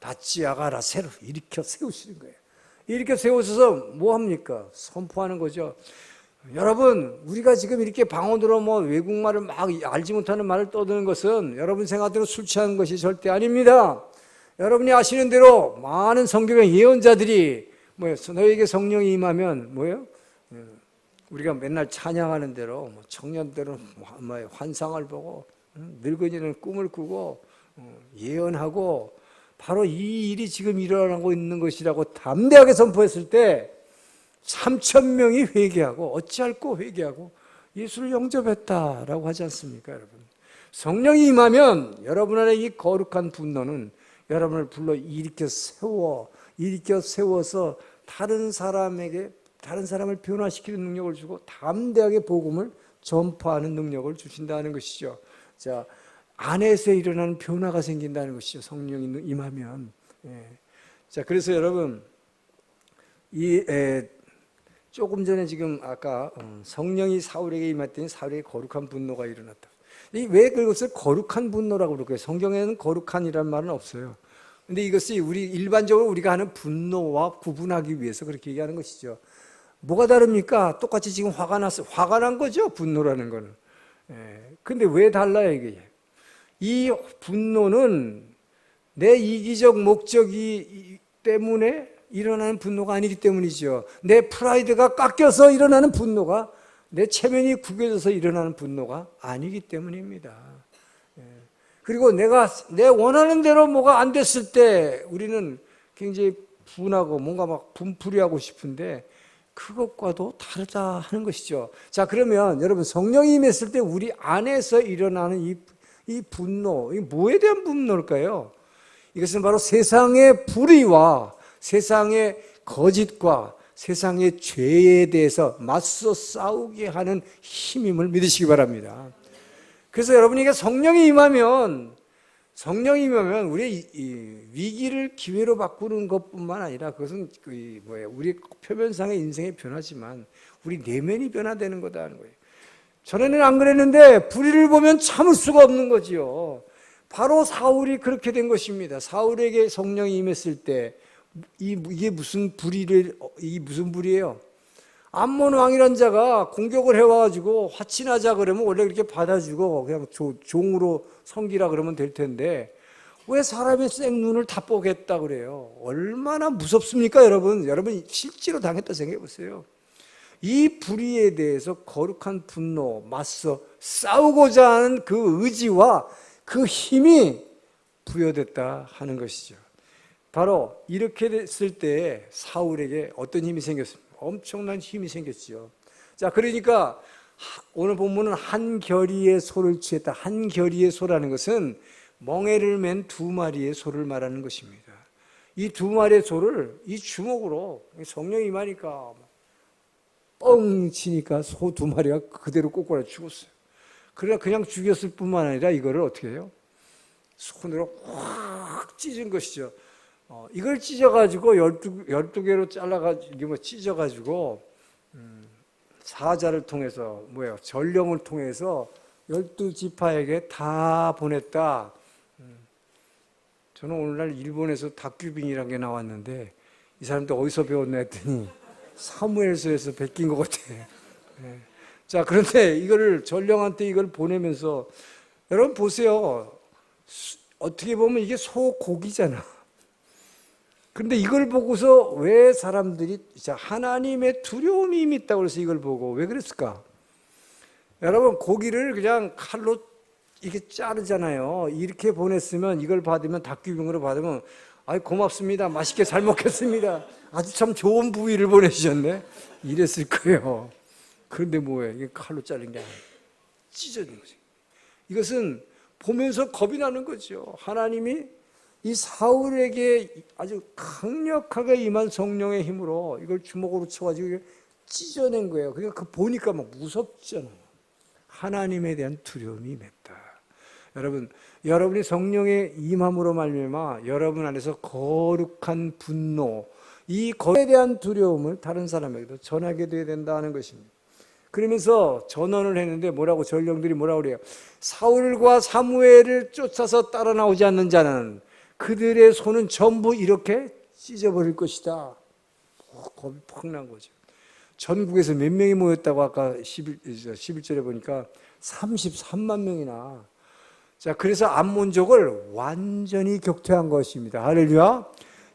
다찌아가라 새로 일으켜 세우시는 거예요. 일으켜 세우셔서 뭐 합니까? 선포하는 거죠. 여러분, 우리가 지금 이렇게 방언으로 외국말을 막 알지 못하는 말을 떠드는 것은 여러분 생각대로 술 취하는 것이 절대 아닙니다. 여러분이 아시는 대로 많은 성경의 예언자들이 너에게 성령이 임하면 우리가 맨날 찬양하는 대로 청년들은 환상을 보고 늙은이는 꿈을 꾸고 예언하고 바로 이 일이 지금 일어나고 있는 것이라고 담대하게 선포했을 때 3,000명이 회개하고 어찌할꼬 회개하고 예수를 영접했다라고 하지 않습니까, 여러분? 성령이 임하면 여러분 안에 이 거룩한 분노는 여러분을 불러 일으켜 세워서 다른 사람을 변화시키는 능력을 주고 담대하게 복음을 전파하는 능력을 주신다는 것이죠. 자, 안에서 일어나는 변화가 생긴다는 것이죠. 성령이 임하면. 자, 그래서 여러분 조금 전에 지금 아까 성령이 사울에게 임했더니 사울에게 거룩한 분노가 일어났다. 왜 그것을 거룩한 분노라고 그럴까요? 성경에는 거룩한이라는 말은 없어요. 근데 이것이 일반적으로 우리가 하는 분노와 구분하기 위해서 그렇게 얘기하는 것이죠. 뭐가 다릅니까? 똑같이 지금 화가 난 거죠, 분노라는 거는. 근데 왜 달라요, 이게? 이 분노는 내 이기적 목적이 때문에 일어나는 분노가 아니기 때문이죠. 내 프라이드가 깎여서 일어나는 분노가, 내 체면이 구겨져서 일어나는 분노가 아니기 때문입니다. 그리고 내가 내 원하는 대로 뭐가 안 됐을 때 우리는 굉장히 분하고 뭔가 막 분풀이하고 싶은데 그것과도 다르다 하는 것이죠. 자, 그러면 여러분 성령이 임했을 때 우리 안에서 일어나는 이 분노, 이 뭐에 대한 분노일까요? 이것은 바로 세상의 불의와 세상의 거짓과 세상의 죄에 대해서 맞서 싸우게 하는 힘임을 믿으시기 바랍니다. 그래서 여러분에게 성령이 임하면 우리의 위기를 기회로 바꾸는 것뿐만 아니라 그것은 우리 표면상의 인생의 변화지만 우리 내면이 변화되는 거다 하는 거예요. 전에는 안 그랬는데 불의를 보면 참을 수가 없는 거지요. 바로 사울이 그렇게 된 것입니다. 사울에게 성령이 임했을 때 이게 무슨 불의예요? 암몬 왕이란 자가 공격을 해와가지고 화친하자 그러면 원래 그렇게 받아주고 그냥 종으로 섬기라 그러면 될 텐데 왜 사람의 생눈을 다 뽀겠다 그래요? 얼마나 무섭습니까, 여러분? 여러분 실제로 당했다 생각해 보세요. 이 불의에 대해서 거룩한 분노, 맞서 싸우고자 하는 그 의지와 그 힘이 부여됐다 하는 것이죠. 바로 이렇게 됐을 때 사울에게 어떤 힘이 생겼습니까? 엄청난 힘이 생겼죠. 자, 그러니까 오늘 본문은 한결이의 소를 취했다. 한결이의 소라는 것은 멍에를 맨 두 마리의 소를 말하는 것입니다. 이 두 마리의 소를 이 주먹으로 성령이 임하니까 뻥 치니까 소 두 마리가 그대로 꼬꾸라 죽었어요. 그러나 그냥 죽였을 뿐만 아니라 이거를 어떻게 해요? 손으로 확 찢은 것이죠. 이걸 찢어가지고 12개로 잘라가지고 찢어가지고 사자를 통해서 전령을 통해서 12지파에게 다 보냈다. 저는 오늘날 일본에서 닭규빙이라는 게 나왔는데 이 사람들 어디서 배웠나 했더니 사무엘서에서 베낀 것 같아. 자, 그런데 이거를 전령한테 이걸 보내면서 여러분 보세요. 어떻게 보면 이게 소고기잖아. 그런데 이걸 보고서 왜 사람들이 하나님의 두려움이 있다고 해서 이걸 보고 왜 그랬을까? 여러분 고기를 그냥 칼로 이렇게 자르잖아요. 이렇게 보냈으면 이걸 받으면 닭규병으로 받으면 아이 고맙습니다. 맛있게 잘 먹겠습니다. 아주 참 좋은 부위를 보내주셨네. 이랬을 거예요. 그런데 뭐예요? 이게 칼로 자른 게 아니에요. 찢어진 거죠. 이것은 보면서 겁이 나는 거죠. 하나님이 이 사울에게 아주 강력하게 임한 성령의 힘으로 이걸 주먹으로 쳐가지고 찢어낸 거예요. 그러니까 그 보니까 막 무섭잖아요. 하나님에 대한 두려움이 맵다. 여러분, 여러분이 성령의 임함으로 말미암아 여러분 안에서 거룩한 분노, 이 거에 대한 두려움을 다른 사람에게도 전하게 되어야 된다는 것입니다. 그러면서 전언을 했는데 전령들이 뭐라고 그래요? 사울과 사무엘을 쫓아서 따라 나오지 않는 자는 그들의 손은 전부 이렇게 찢어버릴 것이다. 겁이 팍 난 거죠. 전국에서 몇 명이 모였다고 아까 11절에 보니까 33만 명이나. 자, 그래서 암몬족을 완전히 격퇴한 것입니다. 할렐루야.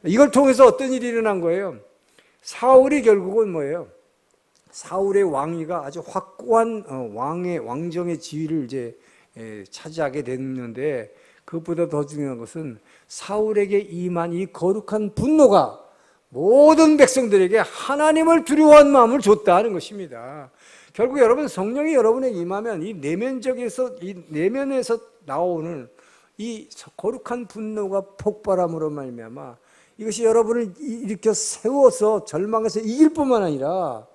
이걸 통해서 어떤 일이 일어난 거예요? 사울이 결국은 뭐예요? 사울의 왕위가 아주 확고한 왕정의 지위를 이제 차지하게 됐는데 그것보다 더 중요한 것은 사울에게 임한 이 거룩한 분노가 모든 백성들에게 하나님을 두려워하는 마음을 줬다는 것입니다. 결국 여러분 성령이 여러분에게 임하면 이 내면에서 나오는 이 거룩한 분노가 폭발함으로 말미암아 이것이 여러분을 일으켜 세워서 절망에서 이길 뿐만 아니라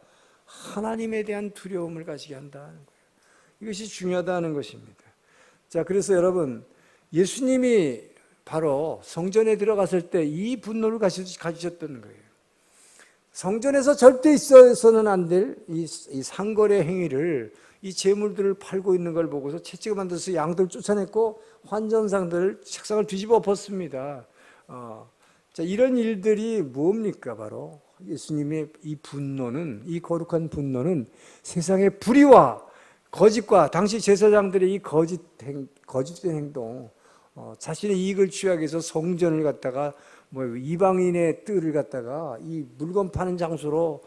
하나님에 대한 두려움을 가지게 한다는 거예요. 이것이 중요하다는 것입니다. 자, 그래서 여러분 예수님이 바로 성전에 들어갔을 때 이 분노를 가지셨던 거예요. 성전에서 절대 있어서는 안 될 이 상거래 행위를, 이 재물들을 팔고 있는 걸 보고서 채찍을 만들어서 양들 쫓아냈고 환전상들을 책상을 뒤집어 엎었습니다. 자, 이런 일들이 뭡니까? 바로 예수님의 이 분노는, 이 거룩한 분노는 세상의 불의와 거짓과 당시 제사장들의 이 거짓된 행동, 자신의 이익을 취하기 위해서 성전을 갖다가 이방인의 뜰을 갖다가 이 물건 파는 장소로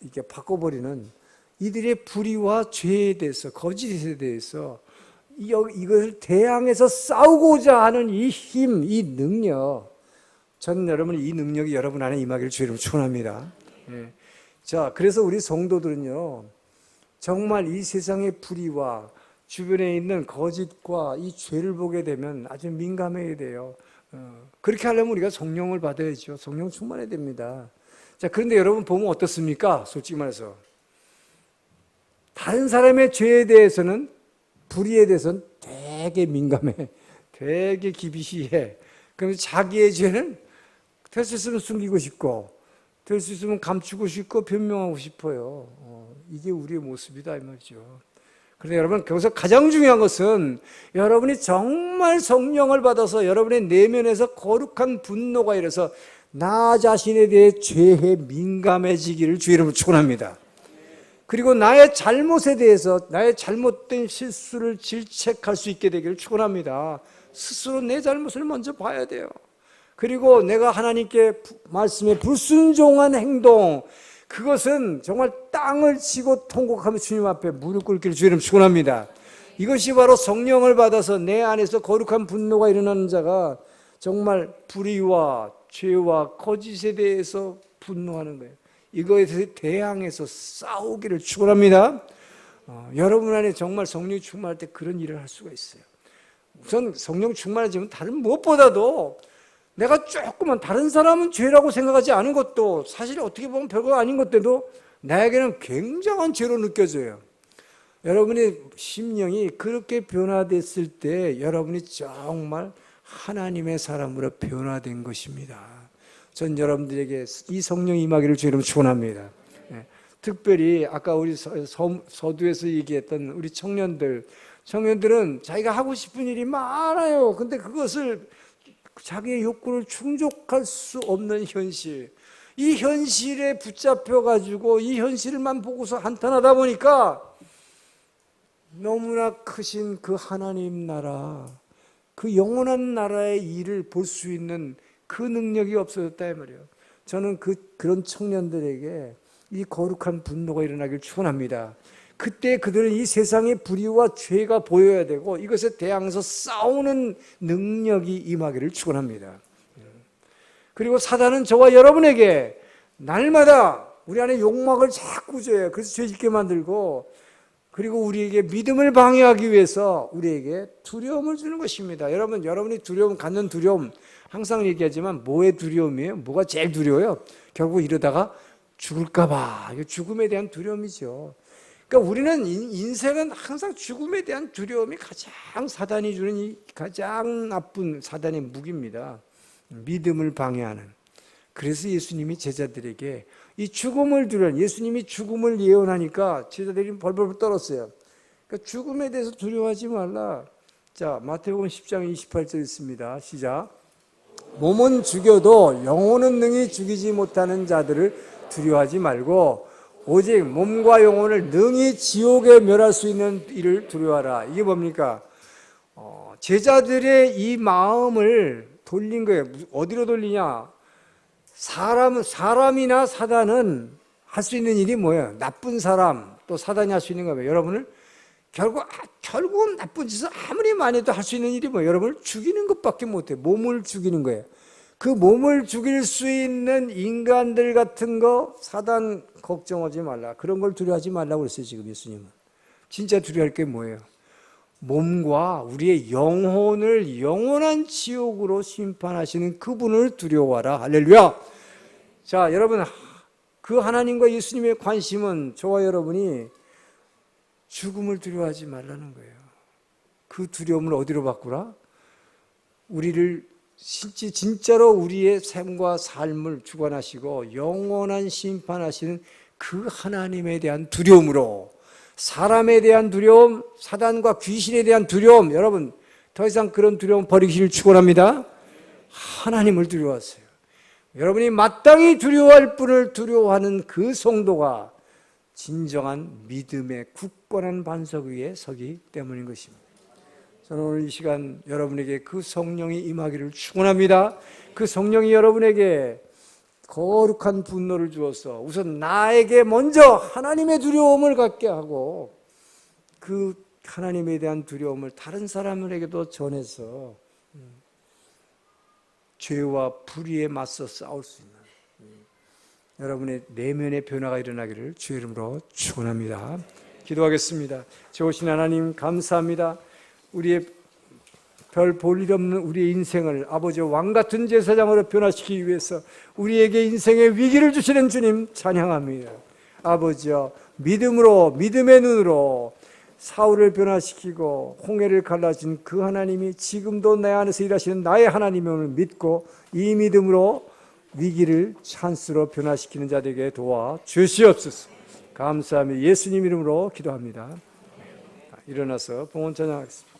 이렇게 바꿔버리는 이들의 불의와 죄에 대해서, 거짓에 대해서 이것을 대항해서 싸우고자 하는 이 힘, 이 능력, 저는 여러분 이 능력이 여러분 안에 임하기를 주의 이름으로 축원합니다. 예. 자, 그래서 우리 성도들은요, 정말 이 세상의 불의와 주변에 있는 거짓과 이 죄를 보게 되면 아주 민감해야 돼요. 그렇게 하려면 우리가 성령을 받아야죠. 성령 충만해야 됩니다. 자, 그런데 여러분 보면 어떻습니까? 솔직히 말해서 다른 사람의 죄에 대해서는, 불의에 대해서는 되게 민감해, 되게 기비시해. 그럼 자기의 죄는 될 수 있으면 숨기고 싶고, 될 수 있으면 감추고 싶고 변명하고 싶어요. 이게 우리의 모습이다 이 말이죠. 그런데 여러분, 거기서 가장 중요한 것은 여러분이 정말 성령을 받아서 여러분의 내면에서 거룩한 분노가 일어서 나 자신에 대해 죄에 민감해지기를 주의 이름으로 축원합니다. 그리고 나의 잘못에 대해서, 나의 잘못된 실수를 질책할 수 있게 되기를 축원합니다. 스스로 내 잘못을 먼저 봐야 돼요. 그리고 내가 하나님께 말씀에 불순종한 행동, 그것은 정말 땅을 치고 통곡하며 주님 앞에 무릎 꿇기를 주의 이름으로 축원합니다. 이것이 바로 성령을 받아서 내 안에서 거룩한 분노가 일어나는 자가 정말 불의와 죄와 거짓에 대해서 분노하는 거예요. 이거에 대해서 대항해서 싸우기를 축원합니다. 여러분 안에 정말 성령이 충만할 때 그런 일을 할 수가 있어요. 우선 성령 충만해지면 다른 무엇보다도 내가 조금만, 다른 사람은 죄라고 생각하지 않은 것도 사실 어떻게 보면 별거 아닌 것들도 나에게는 굉장한 죄로 느껴져요. 여러분의 심령이 그렇게 변화됐을 때 여러분이 정말 하나님의 사람으로 변화된 것입니다. 전 여러분들에게 이 성령이 임하기를 주의 이름으로 축원합니다. 특별히 아까 우리 서두에서 얘기했던 우리 청년들은 자기가 하고 싶은 일이 많아요. 근데 그것을 자기의 욕구를 충족할 수 없는 현실, 이 현실에 붙잡혀가지고 이 현실만 보고서 한탄하다 보니까 너무나 크신 그 하나님 나라, 그 영원한 나라의 일을 볼 수 있는 그 능력이 없어졌다 이 말이에요. 저는 그런 청년들에게 이 거룩한 분노가 일어나길 축원합니다. 그때 그들은 이 세상의 불의와 죄가 보여야 되고 이것에 대항해서 싸우는 능력이 임하기를 축원합니다. 그리고 사단은 저와 여러분에게 날마다 우리 안에 욕망을 자꾸 줘요. 그래서 죄짓게 만들고, 그리고 우리에게 믿음을 방해하기 위해서 우리에게 두려움을 주는 것입니다. 여러분이 갖는 두려움 항상 얘기하지만 뭐의 두려움이에요? 뭐가 제일 두려워요? 결국 이러다가 죽을까 봐. 죽음에 대한 두려움이죠. 그러니까 우리는 인생은 항상 죽음에 대한 두려움이 가장 사단이 주는 이 가장 나쁜 사단의 무기입니다. 믿음을 방해하는. 그래서 예수님이 제자들에게 이 죽음을 두려워, 예수님이 죽음을 예언하니까 제자들이 벌벌 떨었어요. 그러니까 죽음에 대해서 두려워하지 말라. 자, 마태복음 10장 28절 있습니다. 시작. 몸은 죽여도 영혼은 능히 죽이지 못하는 자들을 두려워하지 말고 오직 몸과 영혼을 능히 지옥에 멸할 수 있는 일을 두려워하라. 이게 뭡니까? 제자들의 이 마음을 돌린 거예요. 어디로 돌리냐? 사람이나 사단은 할 수 있는 일이 뭐예요? 나쁜 사람, 또 사단이 할 수 있는 거예요. 여러분을 결국은 나쁜 짓을 아무리 많이 해도 할 수 있는 일이 뭐예요? 여러분을 죽이는 것밖에 못해요. 몸을 죽이는 거예요. 그 몸을 죽일 수 있는 인간들 같은 거 사단 걱정하지 말라. 그런 걸 두려워하지 말라고 그랬어요. 지금 예수님은. 진짜 두려워할 게 뭐예요? 몸과 우리의 영혼을 영원한 지옥으로 심판하시는 그분을 두려워하라. 할렐루야. 자, 여러분, 그 하나님과 예수님의 관심은 저와 여러분이 죽음을 두려워하지 말라는 거예요. 그 두려움을 어디로 바꾸라? 우리를 진짜로 우리의 삶과 삶을 주관하시고 영원한 심판하시는 그 하나님에 대한 두려움으로, 사람에 대한 두려움, 사단과 귀신에 대한 두려움, 여러분 더 이상 그런 두려움 버리기를 축원합니다. 하나님을 두려워하세요. 여러분이 마땅히 두려워할 분을 두려워하는 그 성도가 진정한 믿음의 굳건한 반석 위에 서기 때문인 것입니다. 저는 오늘 이 시간 여러분에게 그 성령이 임하기를 축원합니다. 그 성령이 여러분에게 거룩한 분노를 주어서 우선 나에게 먼저 하나님의 두려움을 갖게 하고 그 하나님에 대한 두려움을 다른 사람에게도 전해서 죄와 불의에 맞서 싸울 수 있는 여러분의 내면의 변화가 일어나기를 주의 이름으로 축원합니다. 기도하겠습니다. 좋으신 하나님 감사합니다. 우리의 별 볼 일 없는 우리의 인생을 아버지 왕같은 제사장으로 변화시키기 위해서 우리에게 인생의 위기를 주시는 주님 찬양합니다. 아버지여, 믿음으로, 믿음의 눈으로 사울을 변화시키고 홍해를 갈라진 그 하나님이 지금도 내 안에서 일하시는 나의 하나님임을 믿고 이 믿음으로 위기를 찬스로 변화시키는 자들에게 도와 주시옵소서. 감사하며 예수님 이름으로 기도합니다. 일어나서 봉헌 찬양하겠습니다.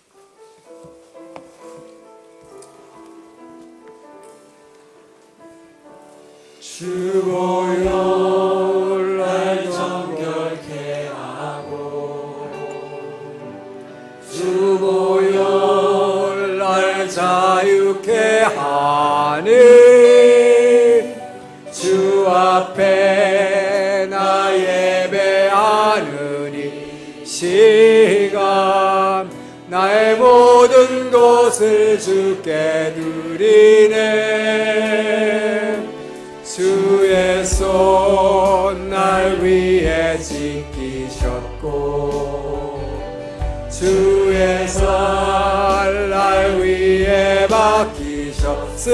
주 보혈 날 정결케 하고 주 보혈 날 자유케 하니 주 앞에 나 예배하느니 시간 나의 모든 것을 주께 드리네. 주의 손 날 위에 지키셨고 주의 살 날 위에 맡기셨으니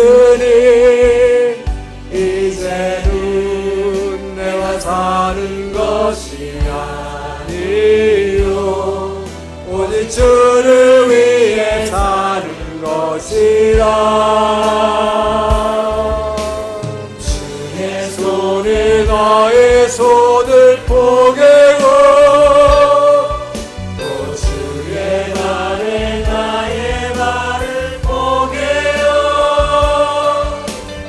이제는 내가 사는 것이 아니요 오직 주를 위해 사는 것이라. 나의 손을 포개고 또 주의 발에 나의 발을 포개어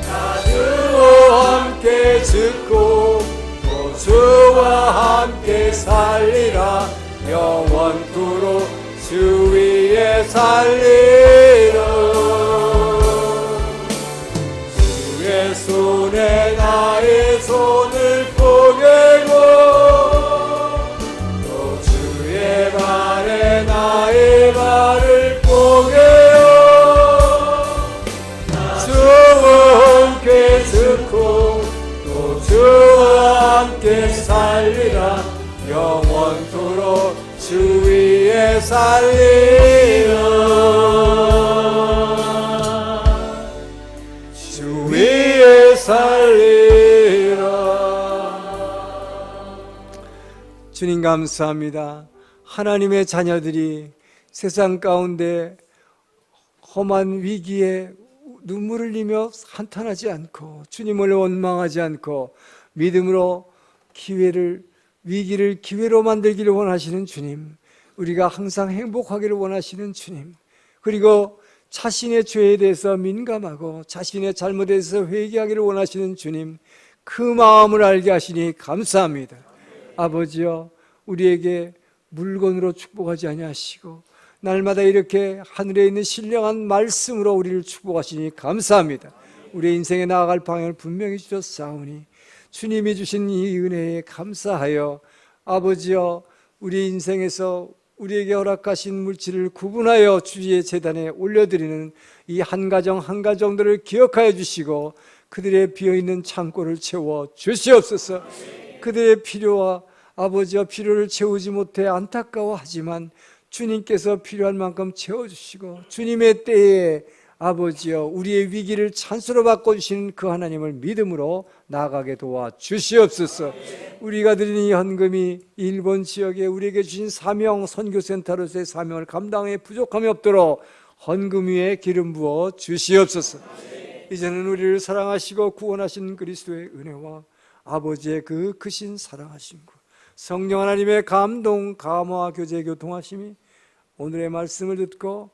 나 주와 함께 죽고 또 주와 함께 살리라. 영원토록 주 위에 살리라. 주의 손에 나의 손을 포개고 또 주의 발에 나의 발을 포개어 주와 함께 죽고 또 주와 함께 살리라. 영원토록 주 위에 살리라. 주 위에 살리라. 주님 감사합니다. 하나님의 자녀들이 세상 가운데 험한 위기에 눈물을 흘리며 한탄하지 않고 주님을 원망하지 않고 믿음으로 위기를 기회로 만들기를 원하시는 주님, 우리가 항상 행복하기를 원하시는 주님, 그리고 자신의 죄에 대해서 민감하고 자신의 잘못에 대해서 회개하기를 원하시는 주님, 그 마음을 알게 하시니 감사합니다. 아버지여, 우리에게 물건으로 축복하지 아니하시고 날마다 이렇게 하늘에 있는 신령한 말씀으로 우리를 축복하시니 감사합니다. 우리의 인생에 나아갈 방향을 분명히 주셨사오니 주님이 주신 이 은혜에 감사하여 아버지여, 우리 인생에서 우리에게 허락하신 물질을 구분하여 주의 재단에 올려드리는 이 한 가정 한 가정들을 기억하여 주시고 그들의 비어있는 창고를 채워 주시옵소서. 그들의 필요와 아버지와 필요를 채우지 못해 안타까워하지만 주님께서 필요한 만큼 채워주시고 주님의 때에 아버지여 우리의 위기를 찬스로 바꿔주시는 그 하나님을 믿음으로 나아가게 도와주시옵소서. 우리가 드리는 이 헌금이 일본 지역에 우리에게 주신 사명, 선교센터로서의 사명을 감당해 부족함이 없도록 헌금 위에 기름 부어 주시옵소서. 이제는 우리를 사랑하시고 구원하신 그리스도의 은혜와 아버지의 그 크신 사랑하심과 성령 하나님의 감동, 감화, 교제, 교통하심이 오늘의 말씀을 듣고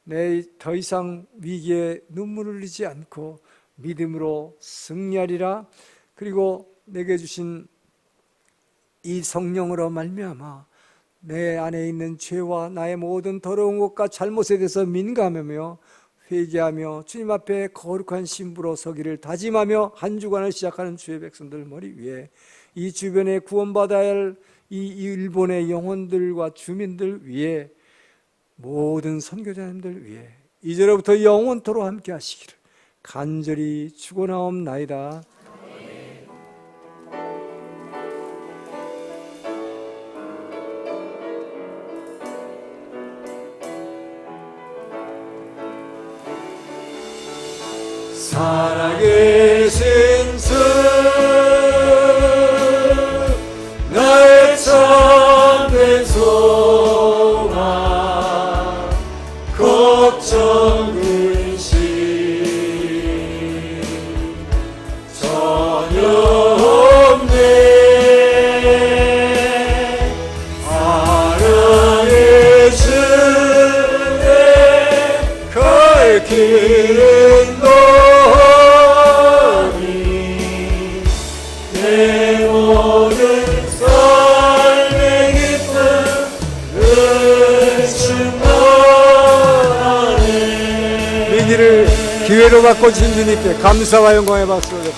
내 더 이상 위기에 눈물을 흘리지 않고 믿음으로 승리하리라. 그리고 내게 주신 이 성령으로 말미암아 내 안에 있는 죄와 나의 모든 더러운 것과 잘못에 대해서 민감하며 회개하며 주님 앞에 거룩한 신부로 서기를 다짐하며 한 주간을 시작하는 주의 백성들 머리 위에 이 주변에 구원받아야 할 이 일본의 영혼들과 주민들 위에 모든 선교자님들 위해 이제로부터 영원토록 함께 하시기를 간절히 축원하옵나이다. 살아계신 주 나의 참된 소망 걱정 근심 전혀 없네. 사랑의 주의 갈 길은 내 모든 삶의 기쁨 충만하네. 위기를 기회로 바꿔주신 주님께 감사와 영광의 박수를